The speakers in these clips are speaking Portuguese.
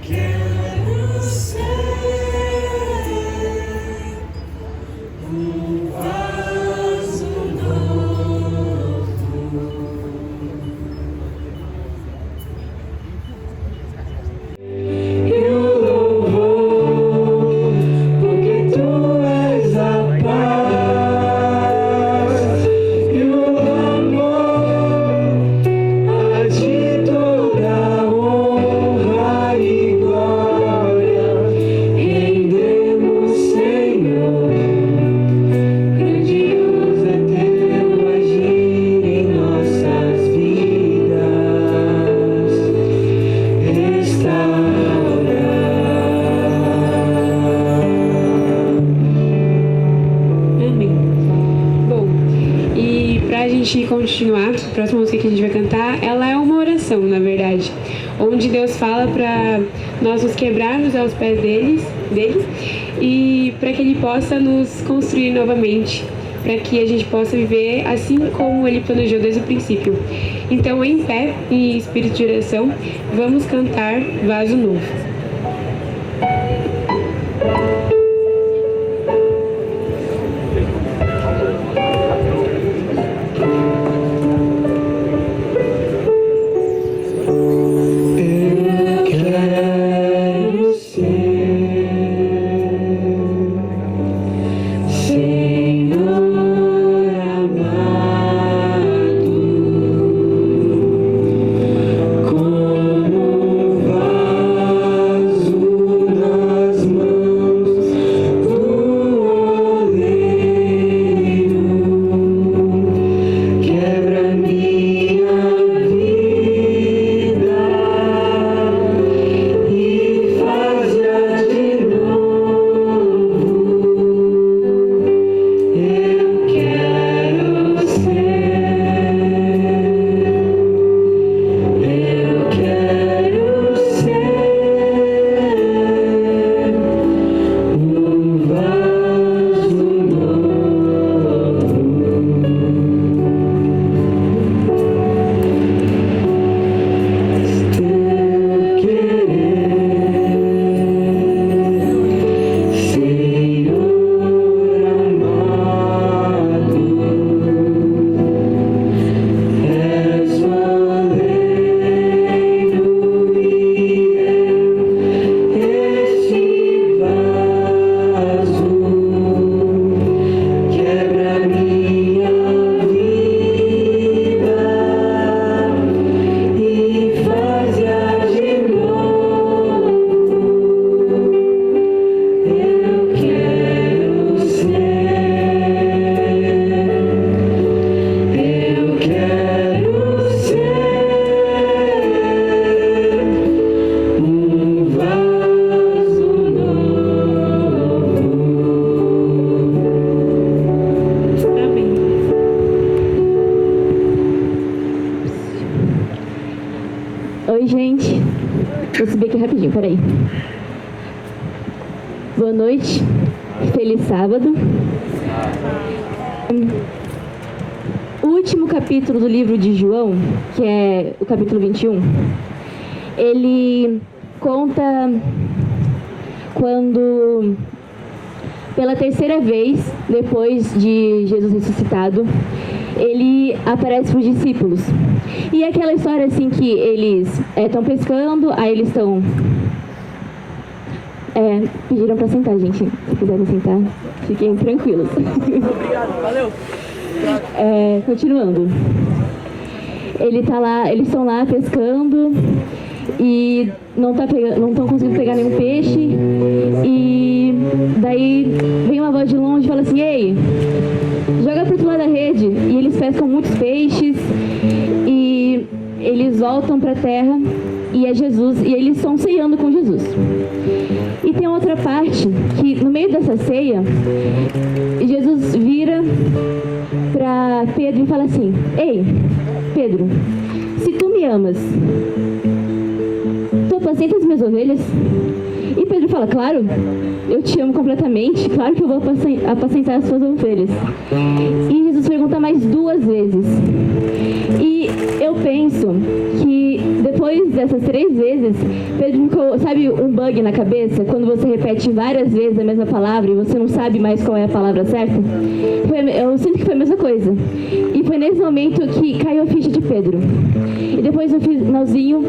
quero ser um vaso novo. Eu louvo, porque tu és a paz e o amor, a ti toda honra e glória rendemos, Senhor. Grandioso é teu agir em nossas vidas, Amém. Bom, e pra gente continuar, a próxima música que a gente vai cantar, ela é uma oração, na verdade, onde Deus fala para nós nos quebrarmos aos pés dele e para que Ele possa nos construir novamente, para que a gente possa viver assim como Ele planejou desde o princípio. Então, em pé, em espírito de oração, vamos cantar Vaso Novo. Eu quero ser, Senhor amado, como um vaso nas mãos do oleiro. Quebra minha vida e faz-a de novo. Eu quero ser um vaso novo. Teu querer, Senhor amado, és o oleiro e eu este vaso. Quebra minha vida e faz-a de novo. Eu quero ser um vaso novo. Amém. Oi, gente. Vou subir aqui rapidinho, peraí. Boa noite. Feliz sábado. O último capítulo do livro de João, que é o capítulo 21, ele conta quando, pela terceira vez, depois de Jesus ressuscitado, ele aparece para os discípulos. E é aquela história assim que eles estão pescando, aí eles estão... pediram para sentar, gente. Se quiserem sentar, fiquem tranquilos. Obrigado, valeu. Continuando. Ele tá lá, eles estão lá pescando e não estão conseguindo pegar nenhum peixe. E daí vem uma voz de longe e fala assim: ei, joga pro outro lado da rede. E eles pescam muitos peixes e eles voltam para a terra e é Jesus, e eles estão ceando com Jesus. E tem outra parte que no meio dessa ceia, Jesus vira para Pedro e fala assim: ei, Pedro, se tu me amas, tu apacentas minhas ovelhas? E Pedro fala: claro, eu te amo completamente, claro que eu vou apacentar as suas ovelhas. E Jesus pergunta mais 2 vezes. E eu penso que depois depois dessas 3 vezes, Pedro ficou, sabe, um bug na cabeça? Quando você repete várias vezes a mesma palavra e você não sabe mais qual é a palavra certa? Eu sinto que foi a mesma coisa. E foi nesse momento que caiu a ficha de Pedro. E depois no finalzinho,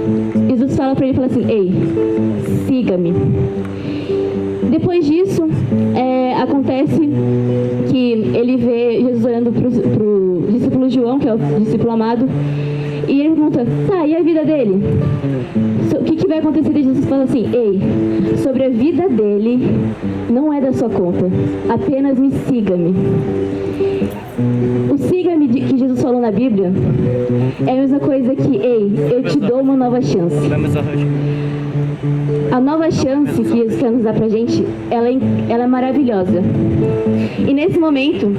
Jesus fala para ele, fala assim, ei, siga-me. Depois disso, acontece que ele vê Jesus olhando para o discípulo João, que é o discípulo amado, e ele pergunta, tá, e a vida dele? O que vai acontecer? E Jesus fala assim, ei, sobre a vida dele, não é da sua conta, apenas me siga-me. O siga-me que Jesus falou na Bíblia é a mesma coisa que, ei, eu te dou uma nova chance. A nova chance que Jesus quer nos dar pra gente, ela é maravilhosa. E nesse momento,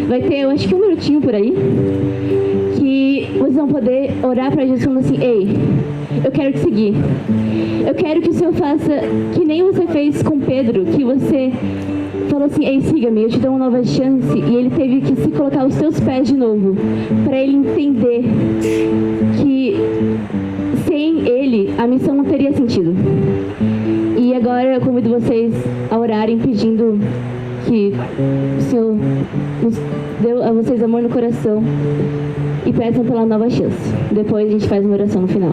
vai ter, eu acho que 1 minutinho por aí, que vocês vão poder orar pra Jesus falando assim, ei, eu quero te seguir. Eu quero que o Senhor faça que nem você fez com Pedro, que você falou assim, ei, siga-me, eu te dou uma nova chance. E ele teve que se colocar aos teus pés de novo, para ele entender que sem ele a missão não teria sentido. E agora eu convido vocês a orarem pedindo que o Senhor nos deu a vocês amor no coração e peçam pela nova chance. Depois a gente faz uma oração no final.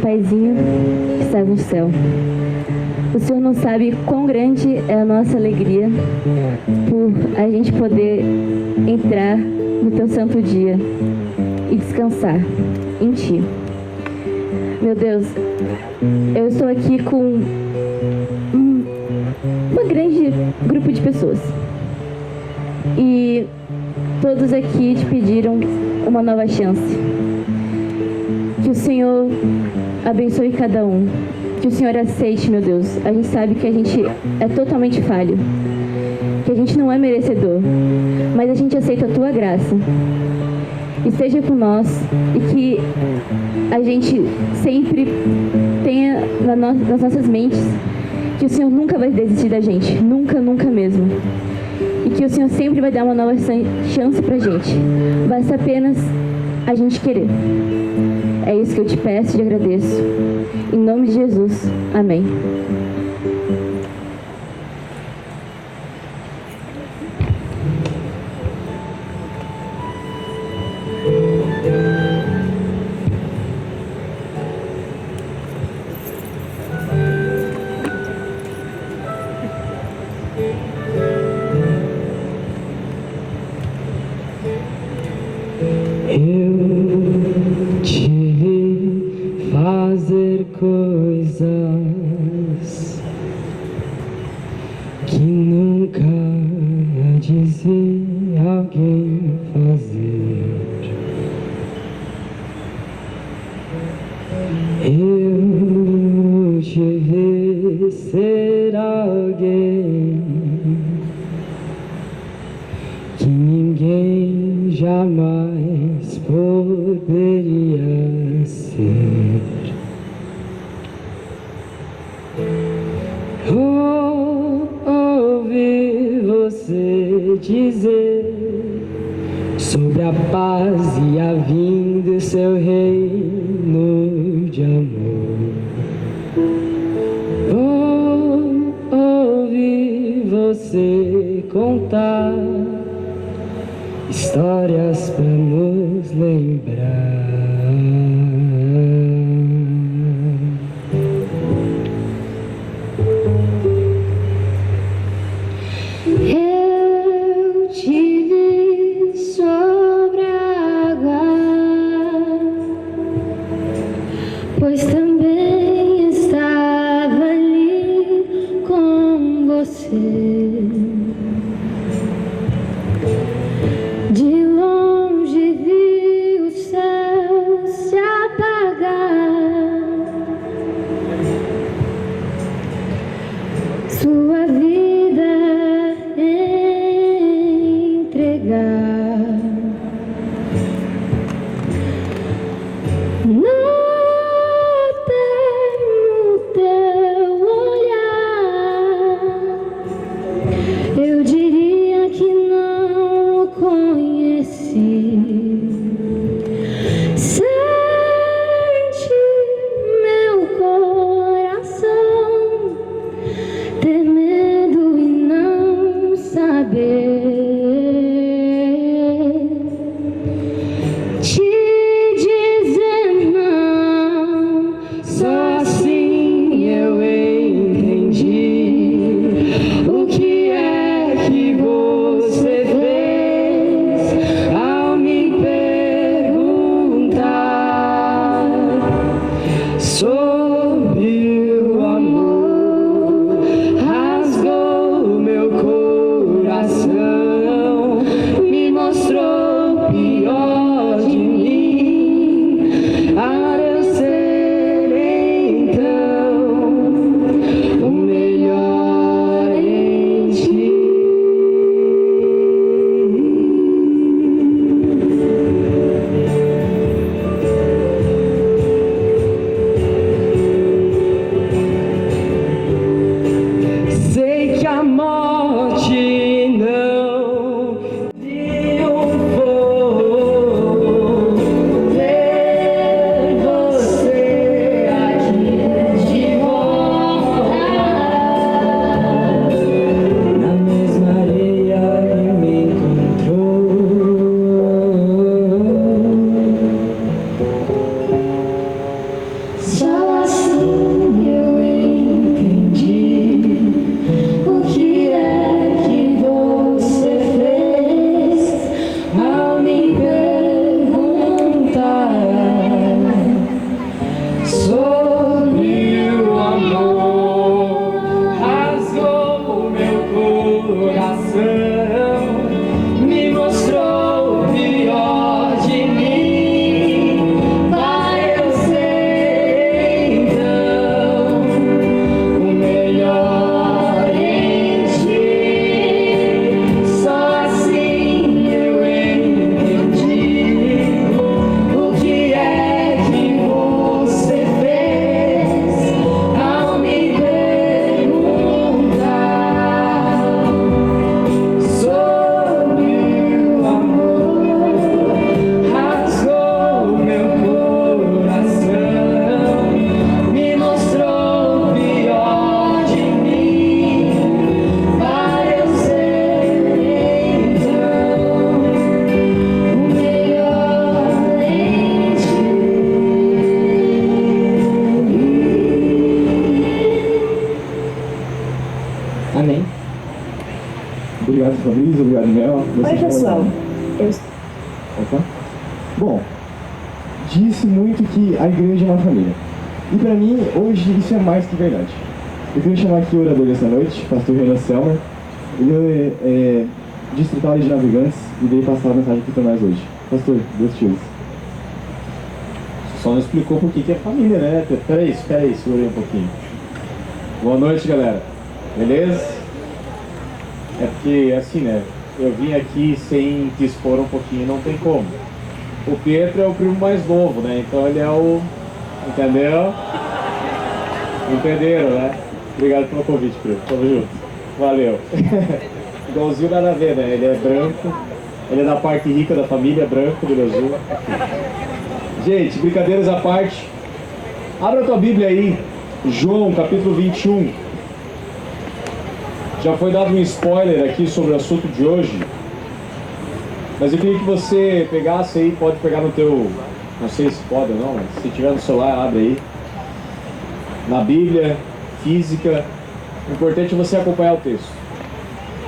Paizinho que está no céu, o Senhor não sabe quão grande é a nossa alegria por a gente poder entrar no Teu santo dia e descansar em Ti. Meu Deus, eu estou aqui com um grande grupo de pessoas e todos aqui te pediram uma nova chance. Que o Senhor abençoe cada um. Que o Senhor aceite, meu Deus. A gente sabe que a gente é totalmente falho. Que a gente não é merecedor. Mas a gente aceita a Tua graça. Esteja com nós. E que a gente sempre tenha nas nossas mentes que o Senhor nunca vai desistir da gente. Nunca, nunca mesmo. E que o Senhor sempre vai dar uma nova chance pra gente. Basta apenas a gente querer. É isso que eu te peço e te agradeço. Em nome de Jesus. Amém. Eu te vi fazer coisas que nunca antes vi alguém fazer. Eu te vi ser alguém que ninguém jamais poderia ser. Ouvi você dizer sobre a paz e a vinda do seu reino de amor. Ouvi você contar histórias pra nos lembrar. Eu te vi sobre a água, pois também estava ali com você. De longe vi o céu se apagar, sua vida entregar. Notei no teu olhar, eu diria que não o conheci. Sente meu coração ter medo e não saber te dizer não. Só assim eu entendi o que é que você fez ao me perguntar sobre o amor. Rasgou meu coração, me mostrou o pior de mim, para eu ser então o melhor em ti. Sei que a morte não triunfou. Ver você aqui de volta na mesma areia que me encontrou. Só assim eu entendi o que é que você fez ao me perguntar sobre o amor. Rasgou meu coração, me mostrou o pior de mim, para eu ser então o melhor em ti. Só assim eu entendi o que é que você fez ao me perguntar sobre o amor. Rasgou meu coração, me mostrou o pior de mim, para eu ser então o melhor em ti. Amém. Obrigado, Fabrício. Obrigado, Mel. Oi, pessoal. Opa. Bom, disse muito que a igreja é uma família. E para mim, hoje, isso é mais que verdade. Eu queria chamar aqui o orador dessa noite, pastor Renan Selmer. Ele é distrital de Navegantes e veio passar a mensagem aqui para nós hoje. Pastor, Deus te ouça. Só não explicou por que é família, né? Peraí, segurei um pouquinho. Boa noite, galera. Beleza? É porque, assim, né? eu vim aqui sem dispor um pouquinho, não tem como. O Pietro é o primo mais novo, né? Então ele é o... Entendeu? Entenderam, né? Obrigado pelo convite, primo. Tamo junto. Valeu. Igualzinho nada a ver, né? Ele é branco, ele é da parte rica da família, branco, do azul. Gente, brincadeiras à parte. Abra a tua Bíblia aí, João, capítulo 21. Já foi dado um spoiler aqui sobre o assunto de hoje, mas eu queria que você pegasse aí, pode pegar no teu, não sei se pode ou não, mas se tiver no celular, abre aí. Na Bíblia, física, o importante é você acompanhar o texto.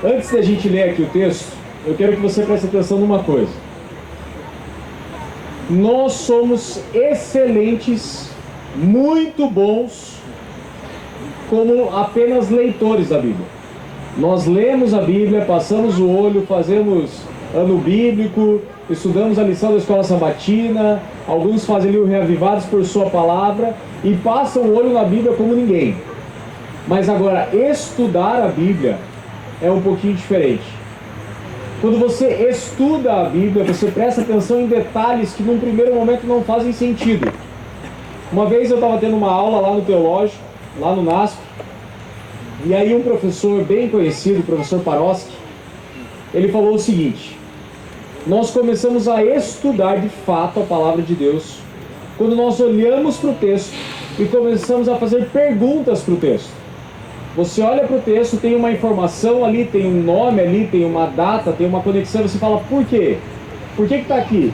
Antes da gente ler aqui o texto, eu quero que você preste atenção numa coisa. Nós somos excelentes, muito bons, como apenas leitores da Bíblia. Nós lemos a Bíblia, passamos o olho, fazemos ano bíblico, estudamos a lição da escola sabatina, alguns fazem ali o reavivados por sua palavra e passam o olho na Bíblia como ninguém. Mas agora, estudar a Bíblia é um pouquinho diferente. Quando você estuda a Bíblia, você presta atenção em detalhes que num primeiro momento não fazem sentido. Uma vez eu estava tendo uma aula lá no Teológico, lá no NASP, e aí um professor bem conhecido, o professor Paroski, ele falou o seguinte: nós começamos a estudar de fato a palavra de Deus quando nós olhamos para o texto e começamos a fazer perguntas para o texto. Você olha para o texto, tem uma informação ali, tem um nome ali, tem uma data, tem uma conexão, você fala, por quê? Por que está aqui?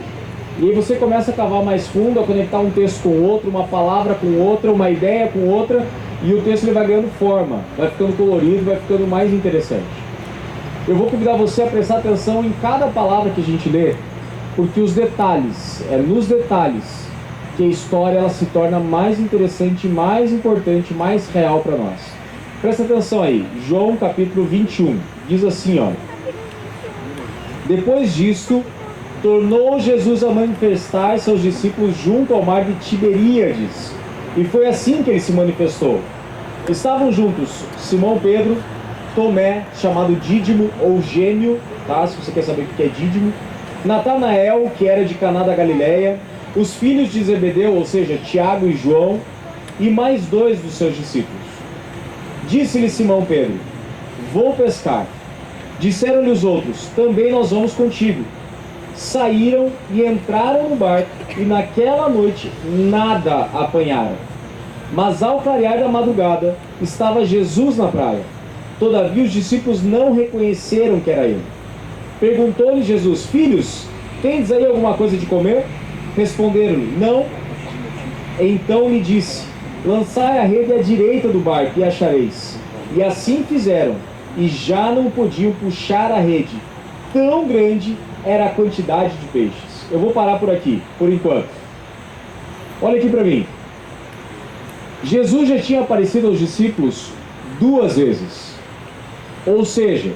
E aí você começa a cavar mais fundo, a conectar um texto com outro, uma palavra com outra, uma ideia com outra, e o texto ele vai ganhando forma, vai ficando colorido, vai ficando mais interessante. Eu vou convidar você a prestar atenção em cada palavra que a gente lê, porque os detalhes, é nos detalhes que a história ela se torna mais interessante, mais importante, mais real para nós. Presta atenção aí, João capítulo 21, diz assim, ó: depois disto, tornou Jesus a manifestar-se aos discípulos junto ao mar de Tiberíades, e foi assim que ele se manifestou. Estavam juntos Simão Pedro, Tomé, chamado Dídimo ou Gêmeo, tá? Se você quer saber o que é Dídimo, Natanael, que era de Caná da Galileia, os filhos de Zebedeu, ou seja, Tiago e João, e mais 2 dos seus discípulos. Disse-lhe Simão Pedro: vou pescar. Disseram-lhe os outros: também nós vamos contigo. Saíram e entraram no barco, e naquela noite nada apanharam. Mas ao clarear da madrugada, estava Jesus na praia. Todavia os discípulos não reconheceram que era ele. Perguntou-lhe Jesus: filhos, tendes aí alguma coisa de comer? Responderam-lhe: não. Então lhe disse: lançai a rede à direita do barco e achareis. E assim fizeram, e já não podiam puxar a rede, tão grande era a quantidade de peixes. Eu vou parar por aqui, por enquanto. Olha aqui para mim. Jesus já tinha aparecido aos discípulos 2 vezes. Ou seja,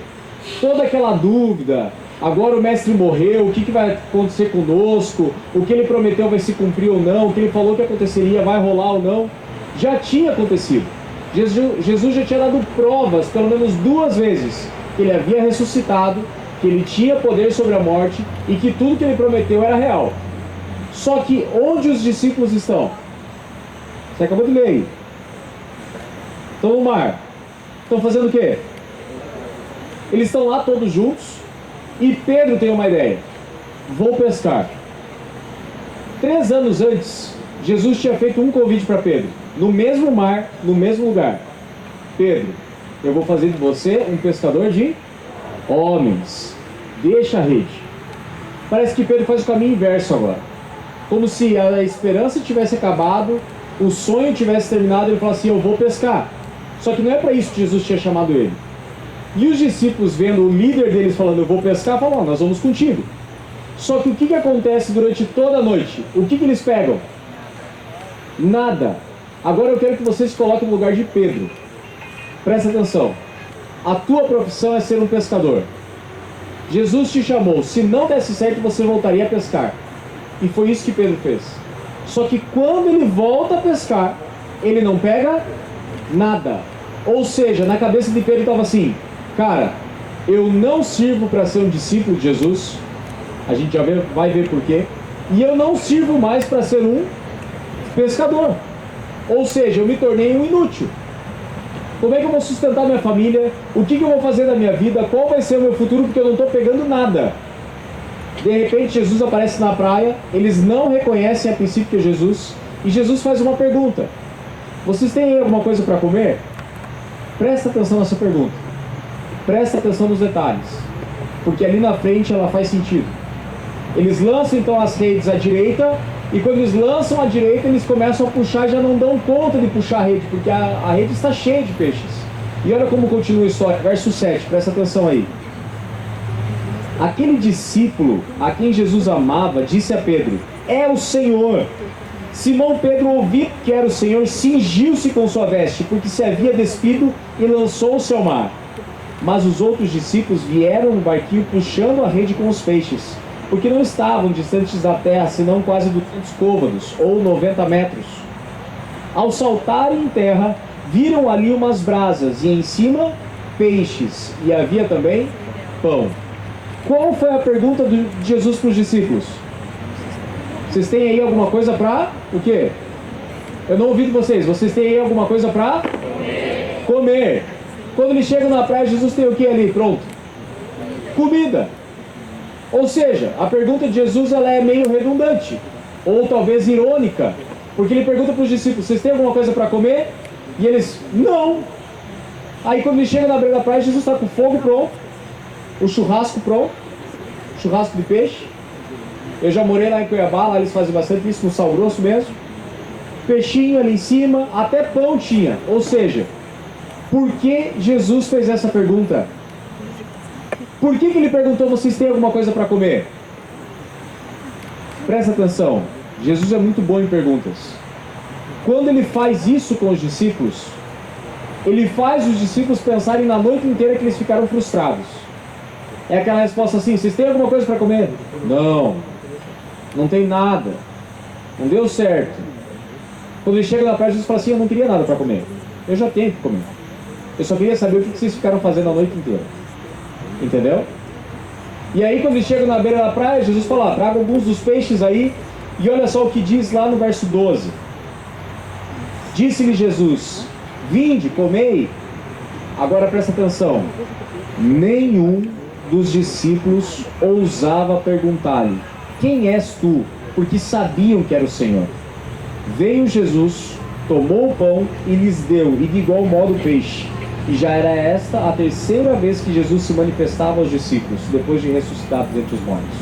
toda aquela dúvida, agora o mestre morreu, o que vai acontecer conosco, o que ele prometeu vai se cumprir ou não, o que ele falou que aconteceria vai rolar ou não, já tinha acontecido. Jesus já tinha dado provas, pelo menos 2 vezes, que ele havia ressuscitado, que ele tinha poder sobre a morte e que tudo que ele prometeu era real. Só que onde os discípulos estão? Você acabou de ler aí. Estão no mar. Estão fazendo o quê? Eles estão lá todos juntos e Pedro tem uma ideia: vou pescar. 3 anos antes, Jesus tinha feito um convite para Pedro, no mesmo mar, no mesmo lugar. Pedro, eu vou fazer de você um pescador de homens. Deixa a rede. Parece que Pedro faz o caminho inverso agora. Como se a esperança tivesse acabado, o sonho tivesse terminado, ele fala assim: eu vou pescar. Só que não é para isso que Jesus tinha chamado ele. E os discípulos, vendo o líder deles falando, eu vou pescar, falam: nós vamos contigo. Só que o que acontece durante toda a noite? O que eles pegam? Nada. Agora eu quero que você se coloque no lugar de Pedro. Presta atenção. A tua profissão é ser um pescador. Jesus te chamou. Se não desse certo, você voltaria a pescar. E foi isso que Pedro fez. Só que quando ele volta a pescar, ele não pega nada. Ou seja, na cabeça de Pedro estava assim: cara, Eu não sirvo para ser um discípulo de Jesus. A gente já vai ver por quê. E eu não sirvo mais para ser um pescador. Ou seja, eu me tornei um inútil. Como é que eu vou sustentar minha família? O que eu vou fazer da minha vida? Qual vai ser o meu futuro? Porque eu não estou pegando nada. De repente Jesus aparece na praia. Eles não reconhecem a princípio que é Jesus. E Jesus faz uma pergunta. Vocês têm aí alguma coisa para comer? Presta atenção nessa pergunta. Presta atenção nos detalhes. Porque ali na frente ela faz sentido. Eles lançam então as redes à direita. E quando eles lançam à direita, eles começam a puxar e já não dão conta de puxar a rede, porque a rede está cheia de peixes. E olha como continua a história, verso 7, presta atenção aí. Aquele discípulo a quem Jesus amava disse a Pedro: é o Senhor. Simão Pedro, ouvindo que era o Senhor, cingiu-se com sua veste, porque se havia despido, e lançou-se ao mar. Mas os outros discípulos vieram no barquinho puxando a rede com os peixes, porque não estavam distantes da terra, senão quase 200 côvados, ou 90 metros. Ao saltarem em terra, viram ali umas brasas, e em cima, peixes, e havia também pão. Qual foi a pergunta de Jesus para os discípulos? Vocês têm aí alguma coisa para o quê? Eu não ouvi de vocês. Vocês têm aí alguma coisa para comer. Quando eles chegam na praia, Jesus tem o que ali? Pronto. Comida. Ou seja, a pergunta de Jesus ela é meio redundante, ou talvez irônica, porque ele pergunta para os discípulos: vocês têm alguma coisa para comer? E eles: não. Aí quando eles chegam na beira da praia, Jesus está com o fogo pronto, o churrasco pronto, churrasco de peixe. Eu já morei lá em Cuiabá, lá eles fazem bastante isso, no Sal Grosso mesmo. Peixinho ali em cima, até pão tinha. Ou seja, por que Jesus fez essa pergunta? Por que ele perguntou: vocês têm alguma coisa para comer? Presta atenção, Jesus é muito bom em perguntas. Quando ele faz isso com os discípulos, ele faz os discípulos pensarem na noite inteira que eles ficaram frustrados. É aquela resposta assim: vocês têm alguma coisa para comer? Não, não tem nada, não deu certo. Quando ele chega na praia, Jesus fala assim: eu não queria nada para comer, eu já tenho que comer. Eu só queria saber o que vocês ficaram fazendo a noite inteira. Entendeu? E aí quando eles chegam na beira da praia, Jesus fala: traga alguns dos peixes aí. E olha só o que diz lá no verso 12. Disse-lhe Jesus: vinde, comei. Agora presta atenção. Nenhum dos discípulos ousava perguntar-lhe: quem és tu? Porque sabiam que era o Senhor. Veio Jesus, tomou o pão e lhes deu, e de igual modo o peixe. E já era esta a terceira vez que Jesus se manifestava aos discípulos, depois de ressuscitado dentre os mortos.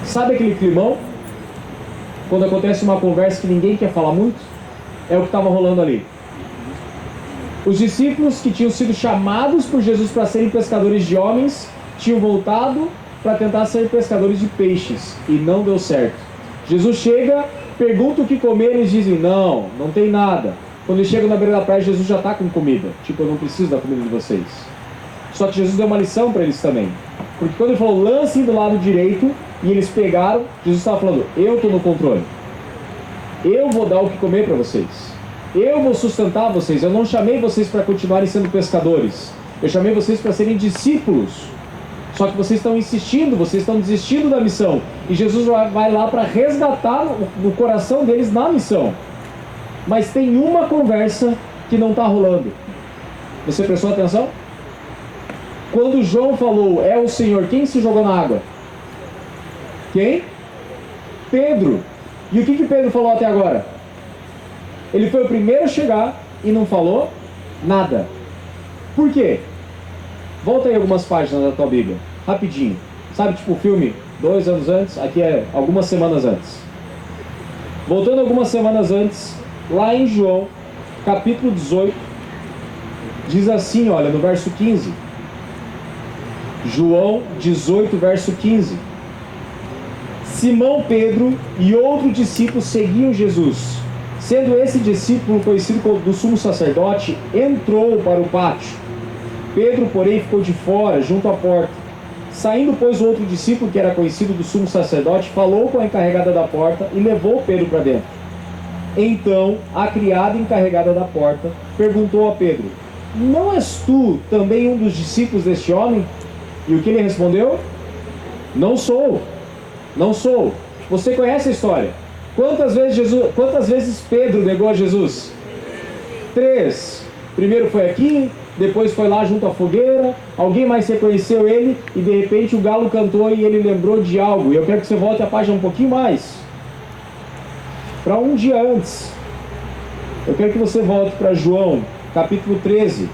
Sabe aquele climão? Quando acontece uma conversa que ninguém quer falar muito? É o que estava rolando ali. Os discípulos que tinham sido chamados por Jesus para serem pescadores de homens, tinham voltado para tentar ser pescadores de peixes, e não deu certo. Jesus chega, pergunta o que comer, eles dizem: não, não tem nada. Quando eles chegam na beira da praia, Jesus já está com comida. Tipo, eu não preciso da comida de vocês. Só que Jesus deu uma lição para eles também. Porque quando ele falou: lancem do lado direito, e eles pegaram, Jesus estava falando: eu estou no controle. Eu vou dar o que comer para vocês. Eu vou sustentar vocês. Eu não chamei vocês para continuarem sendo pescadores. Eu chamei vocês para serem discípulos. Só que vocês estão insistindo, vocês estão desistindo da missão. E Jesus vai lá para resgatar no coração deles na missão. Mas tem uma conversa que não está rolando. Você prestou atenção? Quando João falou: é o Senhor, quem se jogou na água? Quem? Pedro. E o que Pedro falou até agora? Ele foi o primeiro a chegar e não falou nada. Por quê? Volta aí algumas páginas da tua Bíblia, rapidinho. Sabe, tipo o filme 2 anos antes? Aqui é algumas semanas antes. Voltando algumas semanas antes, lá em João, capítulo 18, diz assim, olha, no verso 15. João 18, verso 15. Simão Pedro e outro discípulo seguiam Jesus. Sendo esse discípulo conhecido como do sumo sacerdote, entrou para o pátio. Pedro, porém, ficou de fora, junto à porta. Saindo, pois, o outro discípulo, que era conhecido do sumo sacerdote, falou com a encarregada da porta e levou Pedro para dentro. Então, a criada encarregada da porta perguntou a Pedro: não és tu também um dos discípulos deste homem? E o que ele respondeu? Não sou, não sou. Você conhece a história? Quantas vezes Pedro negou a Jesus? 3. Primeiro foi aqui, depois foi lá junto à fogueira, alguém mais reconheceu ele e de repente o galo cantou e ele lembrou de algo. E eu quero que você volte a página um pouquinho mais, para um dia antes. Eu quero que você volte para João, capítulo 13,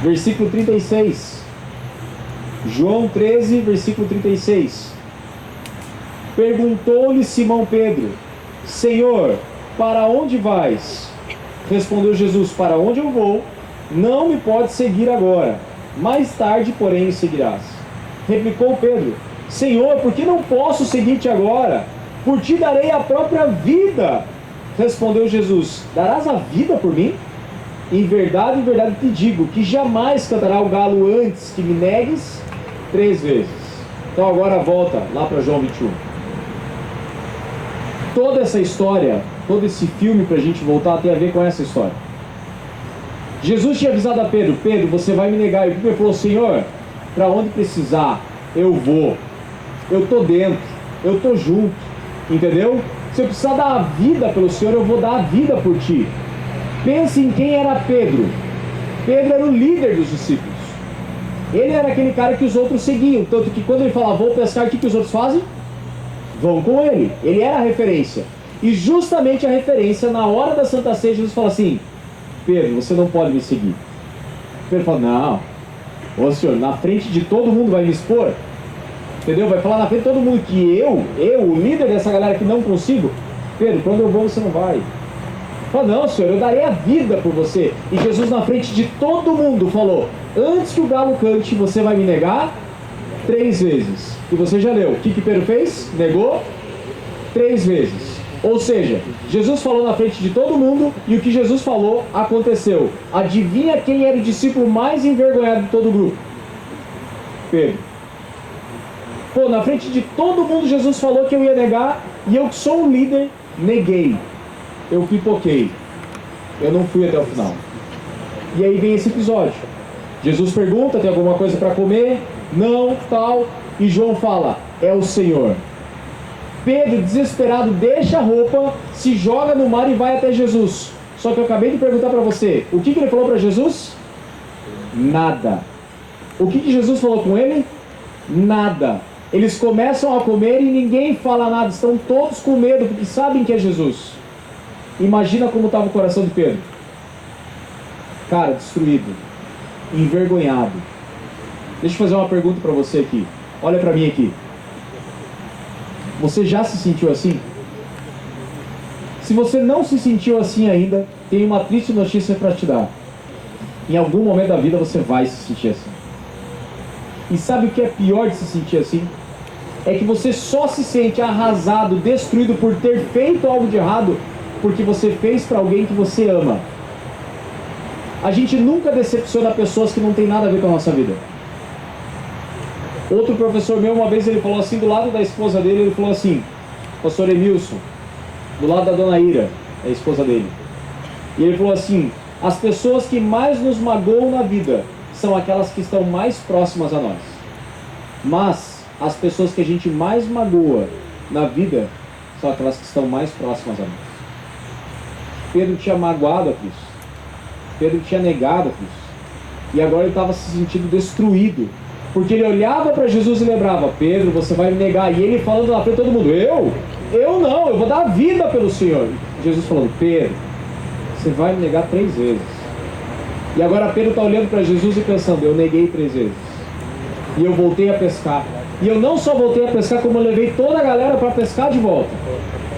versículo 36. João 13, versículo 36. Perguntou-lhe Simão Pedro: Senhor, para onde vais? Respondeu Jesus: para onde eu vou, não me pode seguir agora. Mais tarde, porém, me seguirás. Replicou Pedro: Senhor, por que não posso seguir-te agora? Por ti darei a própria vida. Respondeu Jesus: darás a vida por mim? Em verdade te digo, que jamais cantará o galo antes que me negues 3 vezes. Então agora volta lá para João 21. Toda essa história, todo esse filme, para a gente voltar, tem a ver com essa história. Jesus tinha avisado a Pedro: Pedro, você vai me negar. E Pedro falou: Senhor, para onde precisar, eu vou. Eu estou dentro, eu estou junto. Entendeu? Se eu precisar dar a vida pelo Senhor, eu vou dar a vida por ti. Pense em quem era Pedro. Pedro era o líder dos discípulos. Ele era aquele cara que os outros seguiam. Tanto que quando ele fala vou pescar, o que os outros fazem? Vão com ele. Ele era a referência. E justamente a referência, na hora da Santa Ceia, Jesus fala assim: Pedro, você não pode me seguir. Pedro fala: não, ô Senhor, na frente de todo mundo vai me expor? Entendeu? Vai falar na frente de todo mundo que eu, o líder dessa galera que não consigo? Pedro, quando eu vou você não vai. Fala: não, Senhor, eu darei a vida por você. E Jesus na frente de todo mundo falou: antes que o galo cante, você vai me negar 3 vezes. E você já leu. O que Pedro fez? Negou 3 vezes. Ou seja, Jesus falou na frente de todo mundo e o que Jesus falou aconteceu. Adivinha quem era o discípulo mais envergonhado de todo o grupo? Pedro. Pô, na frente de todo mundo Jesus falou que eu ia negar e eu que sou um líder, neguei. Eu pipoquei. Eu não fui até o final. E aí vem esse episódio. Jesus pergunta: tem alguma coisa para comer? Não, tal. E João fala: é o Senhor. Pedro, desesperado, deixa a roupa, se joga no mar e vai até Jesus. Só que eu acabei de perguntar para você, o que ele falou para Jesus? Nada. O que Jesus falou com ele? Nada. Eles começam a comer e ninguém fala nada. Estão todos com medo porque sabem que é Jesus. Imagina como estava o coração de Pedro. Cara, destruído, envergonhado. Deixa eu fazer uma pergunta para você aqui. Olha para mim aqui. Você já se sentiu assim? Se você não se sentiu assim ainda, tem uma triste notícia para te dar. Em algum momento da vida você vai se sentir assim. E sabe o que é pior de se sentir assim? É que você só se sente arrasado, destruído por ter feito algo de errado, porque você fez para alguém que você ama. A gente nunca decepciona pessoas que não tem nada a ver com a nossa vida. Outro professor meu, uma vez ele falou assim, do lado da esposa dele, ele falou assim: pastor Emilson, do lado da dona Ira, a esposa dele. E ele falou assim: as pessoas que mais nos magoam na vida são aquelas que estão mais próximas a nós. Mas as pessoas que a gente mais magoa na vida são aquelas que estão mais próximas a nós. Pedro tinha magoado a Cristo. Pedro tinha negado a Cristo. E agora ele estava se sentindo destruído. Porque ele olhava para Jesus e lembrava: Pedro, você vai me negar. E ele falando lá para todo mundo: eu não, eu vou dar a vida pelo Senhor. E Jesus falando: Pedro, você vai me negar 3 vezes. E agora Pedro está olhando para Jesus e pensando: eu neguei 3 vezes. E eu voltei a pescar. E eu não só voltei a pescar, como eu levei toda a galera para pescar de volta.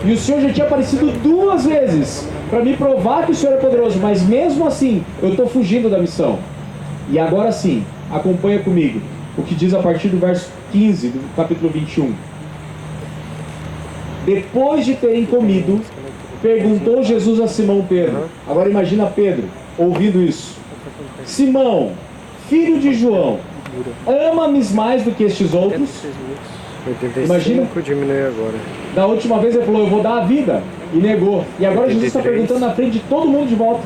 E o Senhor já tinha aparecido 2 vezes para me provar que o Senhor é poderoso. Mas mesmo assim, eu estou fugindo da missão. E agora sim, acompanha comigo o que diz a partir do verso 15 do capítulo 21. Depois de terem comido, perguntou Jesus a Simão Pedro. Agora imagina Pedro ouvindo isso: Simão, filho de João, ama-me mais do que estes outros? Imagina, diminui agora. da última vez ele falou, eu vou dar a vida, e negou. E agora Jesus está perguntando na frente de todo mundo de volta.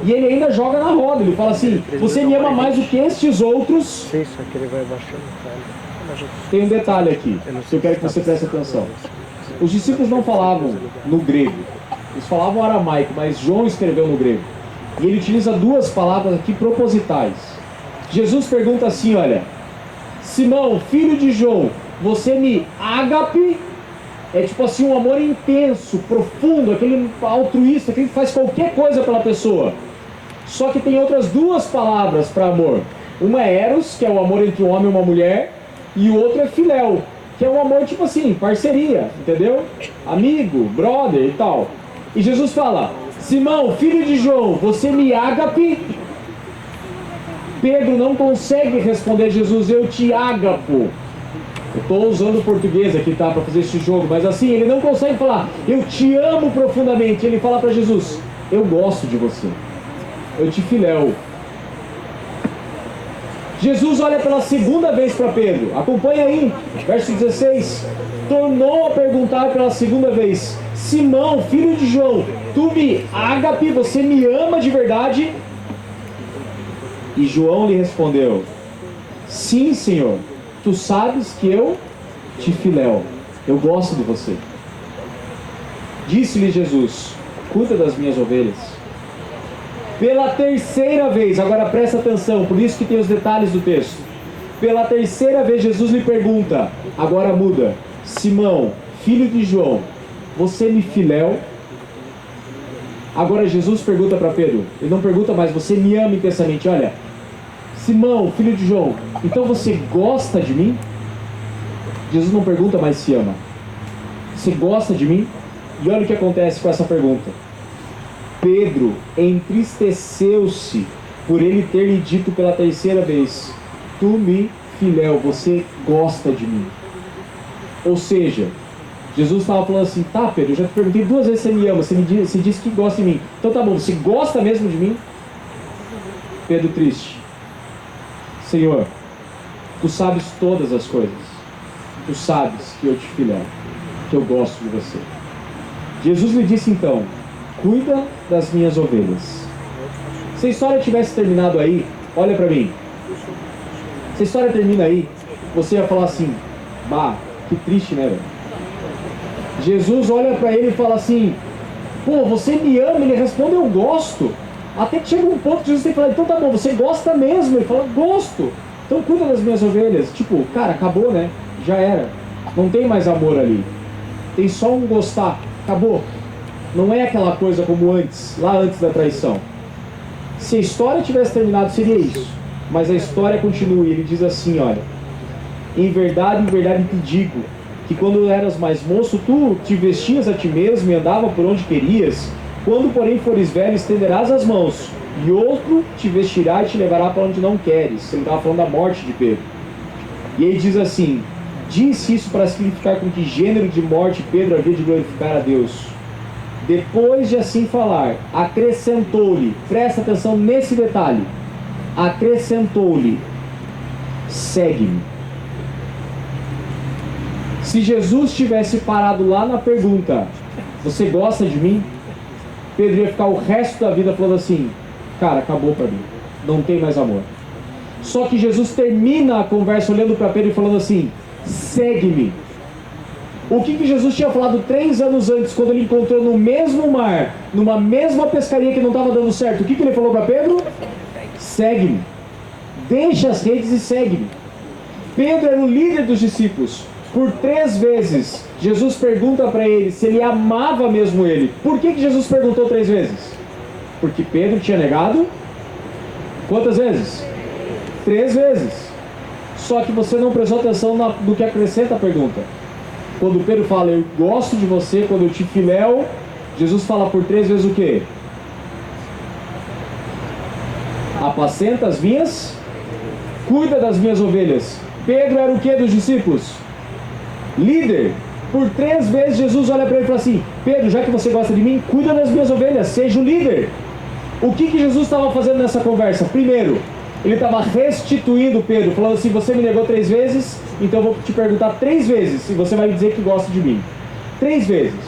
E ele ainda joga na roda, ele fala assim, você me ama mais do que estes outros. Sim, só que ele vai baixando. Tem um detalhe aqui, que eu quero que você preste atenção. Os discípulos não falavam no grego, eles falavam aramaico, mas João escreveu no grego. E ele utiliza duas palavras aqui propositais. Jesus pergunta assim, olha, Simão, filho de João, você me ágape, é tipo assim um amor intenso, profundo, aquele altruísta, aquele que faz qualquer coisa pela pessoa. Só que tem outras duas palavras para amor. Uma é eros, que é o amor entre um homem e uma mulher, e o outro é filéu, que é um amor tipo assim, parceria, entendeu? Amigo, brother e tal. E Jesus fala, Simão, filho de João, você me ágape? Pedro não consegue responder Jesus, eu te ágapo. Eu estou usando o português aqui, tá, para fazer esse jogo, mas assim, ele não consegue falar, eu te amo profundamente. Ele fala para Jesus, eu gosto de você, eu te filéu. Jesus olha pela segunda vez para Pedro, acompanha aí, verso 16, tornou a perguntar pela segunda vez, Simão, filho de João, tu me ágape, você me ama de verdade? E João lhe respondeu, sim, Senhor, tu sabes que eu te filéu, eu gosto de você. Disse-lhe Jesus, cuida das minhas ovelhas. Pela terceira vez, agora presta atenção, por isso que tem os detalhes do texto. Pela terceira vez Jesus lhe pergunta, agora muda, Simão, filho de João, você me filéu? Agora Jesus pergunta para Pedro, ele não pergunta mais, você me ama intensamente, olha, Simão, filho de João, então você gosta de mim? Jesus não pergunta mais se ama, você gosta de mim? E olha o que acontece com essa pergunta. Pedro entristeceu-se por ele ter lhe dito pela terceira vez, tu me filéu, você gosta de mim. Ou seja, Jesus estava falando assim, tá Pedro, eu já te perguntei duas vezes se você me ama, você disse que gosta de mim, então tá bom, você gosta mesmo de mim? Pedro triste, Senhor, tu sabes todas as coisas, tu sabes que eu te filéu, que eu gosto de você. Jesus lhe disse então, cuida das minhas ovelhas. Se a história tivesse terminado aí, olha pra mim, se a história termina aí, você ia falar assim, bah, que triste, né, velho? Jesus olha pra ele e fala assim, pô, você me ama? Ele responde, eu gosto. Até que chega um ponto que Jesus tem que falar, então tá bom, você gosta mesmo? Ele fala, gosto. Então cuida das minhas ovelhas. Tipo, cara, acabou, né? Já era. Não tem mais amor ali. Tem só um gostar. Acabou. Não é aquela coisa como antes, lá antes da traição. Se a história tivesse terminado, seria isso. Mas a história continua e ele diz assim, olha, em verdade te digo, que quando eras mais moço, tu te vestias a ti mesmo e andava por onde querias. Quando, porém, fores velho, estenderás as mãos, e outro te vestirá e te levará para onde não queres. Ele estava falando da morte de Pedro. E ele diz assim, disse isso para significar com que gênero de morte Pedro havia de glorificar a Deus. Depois de assim falar, acrescentou-lhe, presta atenção nesse detalhe, acrescentou-lhe, segue-me. Se Jesus tivesse parado lá na pergunta, você gosta de mim? Pedro ia ficar o resto da vida falando assim, cara, acabou pra mim, não tem mais amor. Só que Jesus termina a conversa olhando para Pedro e falando assim, segue-me. O que Jesus tinha falado 3 anos antes, quando ele encontrou no mesmo mar, numa mesma pescaria que não estava dando certo, o que ele falou para Pedro? Segue-me. Deixa as redes e segue-me. Pedro era o líder dos discípulos. Por 3 vezes, Jesus pergunta para ele se ele amava mesmo ele. Por que Jesus perguntou 3 vezes? Porque Pedro tinha negado quantas vezes? 3 vezes. Só que você não prestou atenção no que acrescenta a pergunta. Quando Pedro fala, eu gosto de você, quando eu te filéu, Jesus fala por 3 vezes o quê? Apacenta as minhas, cuida das minhas ovelhas. Pedro era o que dos discípulos? Líder. Por 3 vezes Jesus olha para ele e fala assim, Pedro, já que você gosta de mim, cuida das minhas ovelhas, seja o líder. O que Jesus estava fazendo nessa conversa? Primeiro, Ele estava restituindo Pedro, falando assim: você me negou 3 vezes, então eu vou te perguntar 3 vezes e você vai me dizer que gosta de mim. 3 vezes.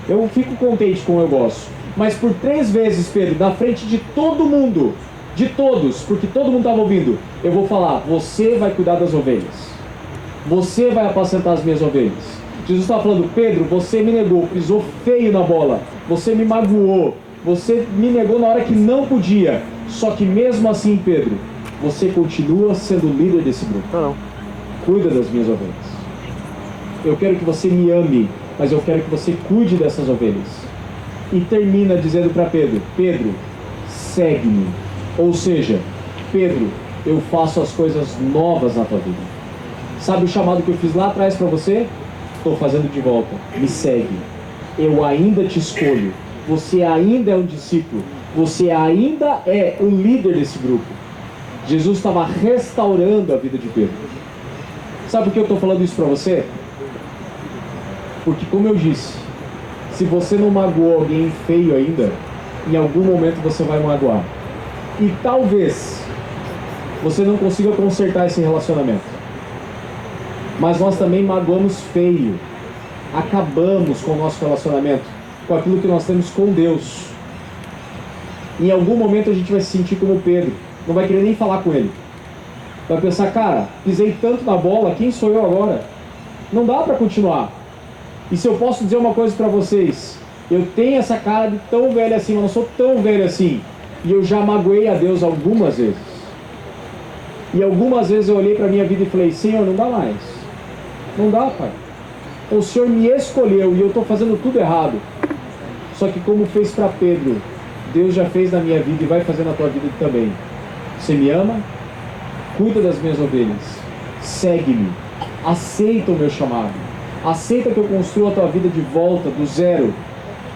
Eu fico contente com eu gosto. Mas por 3 vezes, Pedro, na frente de todo mundo, de todos, porque todo mundo estava ouvindo, eu vou falar: você vai cuidar das ovelhas. Você vai apacentar as minhas ovelhas. Jesus estava falando: Pedro, você me negou, pisou feio na bola, você me magoou, você me negou na hora que não podia. Só que mesmo assim, Pedro, você continua sendo o líder desse grupo. Não. Cuida das minhas ovelhas. Eu quero que você me ame, mas eu quero que você cuide dessas ovelhas. E termina dizendo para Pedro: Pedro, segue-me. Ou seja, Pedro, eu faço as coisas novas na tua vida. Sabe o chamado que eu fiz lá atrás para você? Estou fazendo de volta. Me segue. Eu ainda te escolho. Você ainda é um discípulo. Você ainda é o líder desse grupo. Jesus estava restaurando a vida de Pedro. Sabe por que eu estou falando isso para você? Porque, como eu disse, se você não magoou alguém feio ainda, em algum momento você vai magoar. E talvez você não consiga consertar esse relacionamento. Mas nós também magoamos feio. Acabamos com o nosso relacionamento, com aquilo que nós temos com Deus. Em algum momento a gente vai se sentir como Pedro. Não vai querer nem falar com ele. Vai pensar: cara, pisei tanto na bola, quem sou eu agora? Não dá para continuar. E se eu posso dizer uma coisa para vocês: eu tenho essa cara de tão velho assim, mas não sou tão velho assim. E eu já magoei a Deus algumas vezes. E algumas vezes eu olhei para minha vida e falei: Senhor, não dá mais. Não dá, Pai. O Senhor me escolheu e eu estou fazendo tudo errado. Só que como fez para Pedro, Deus já fez na minha vida e vai fazer na tua vida também. Você me ama? Cuida das minhas ovelhas. Segue-me. Aceita o meu chamado. Aceita que eu construa a tua vida de volta, do zero.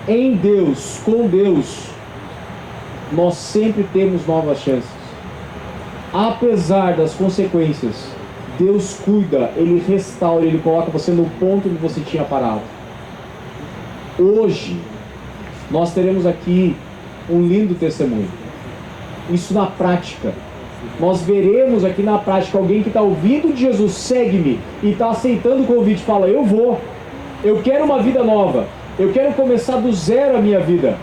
Em Deus, com Deus, nós sempre temos novas chances. Apesar das consequências, Deus cuida, Ele restaura, Ele coloca você no ponto onde você tinha parado. Hoje, nós teremos aqui um lindo testemunho. Isso na prática. Nós veremos aqui na prática alguém que está ouvindo de Jesus: segue-me, e está aceitando o convite, fala: eu vou, eu quero uma vida nova, eu quero começar do zero a minha vida.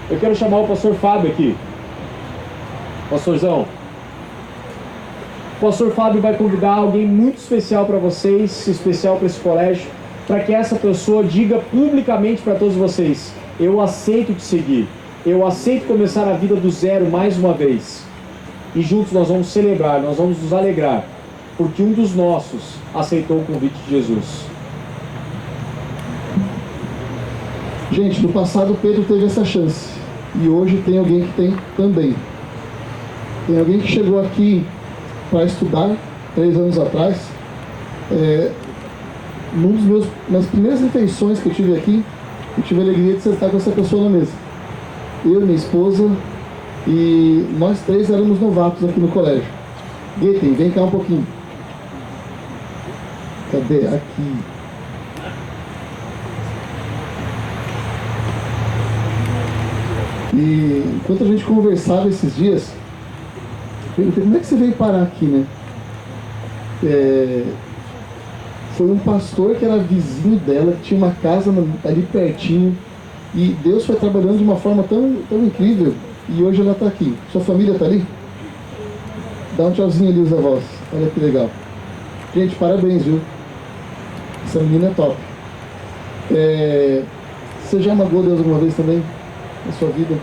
Eu quero chamar o pastor Fábio aqui. Pastorzão, o pastor Fábio vai convidar alguém muito especial para vocês, especial para esse colégio, para que essa pessoa diga publicamente para todos vocês: eu aceito te seguir, eu aceito começar a vida do zero mais uma vez. E juntos nós vamos celebrar, nós vamos nos alegrar, porque um dos nossos aceitou o convite de Jesus. Gente, no passado Pedro teve essa chance, e hoje tem alguém que tem também. Tem alguém que chegou aqui para estudar 3 anos atrás. Nas primeiras refeições que eu tive aqui, eu tive a alegria de sentar com essa pessoa na mesa. Eu, minha esposa, e nós 3 éramos novatos aqui no colégio. Guetem, vem cá um pouquinho. Cadê? Aqui. E enquanto a gente conversava esses dias, eu perguntei: como é que você veio parar aqui, né? Foi um pastor que era vizinho dela, que tinha uma casa ali pertinho, e Deus foi trabalhando de uma forma tão incrível, e hoje ela está aqui. Sua família está ali? Dá um tchauzinho ali, os avós. Olha que legal. Gente, parabéns, viu? Essa menina é top. Você já magoou Deus alguma vez também na sua vida?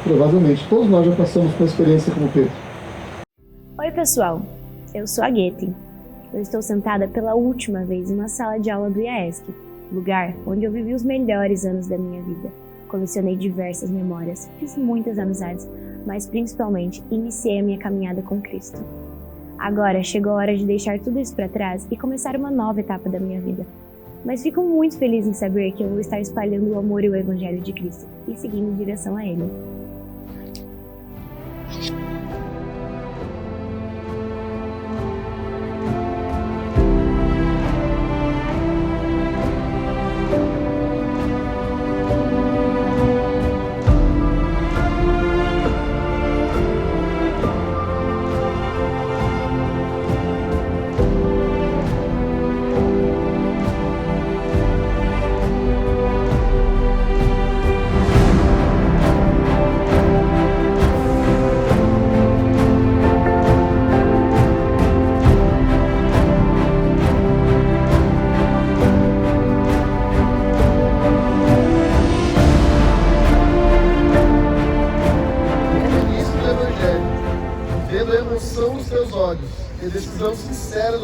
Provavelmente. Todos nós já passamos por uma experiência como Pedro. Oi pessoal, eu sou a Guetem. Eu estou sentada pela última vez em uma sala de aula do IAESC, lugar onde eu vivi os melhores anos da minha vida. Colecionei diversas memórias, fiz muitas amizades, mas principalmente iniciei a minha caminhada com Cristo. Agora chegou a hora de deixar tudo isso para trás e começar uma nova etapa da minha vida. Mas fico muito feliz em saber que eu vou estar espalhando o amor e o Evangelho de Cristo e seguindo em direção a Ele.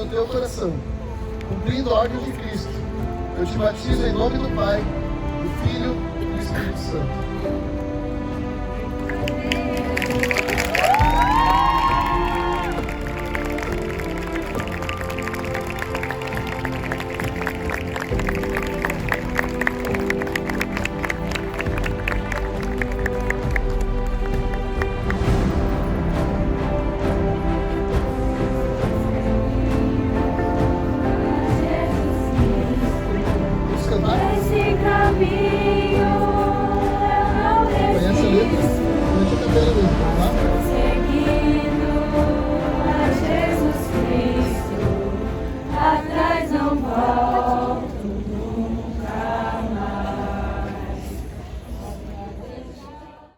no teu coração, cumprindo a ordem de Cristo, eu te batizo em nome do Pai, do Filho e do Espírito Santo. Esse caminho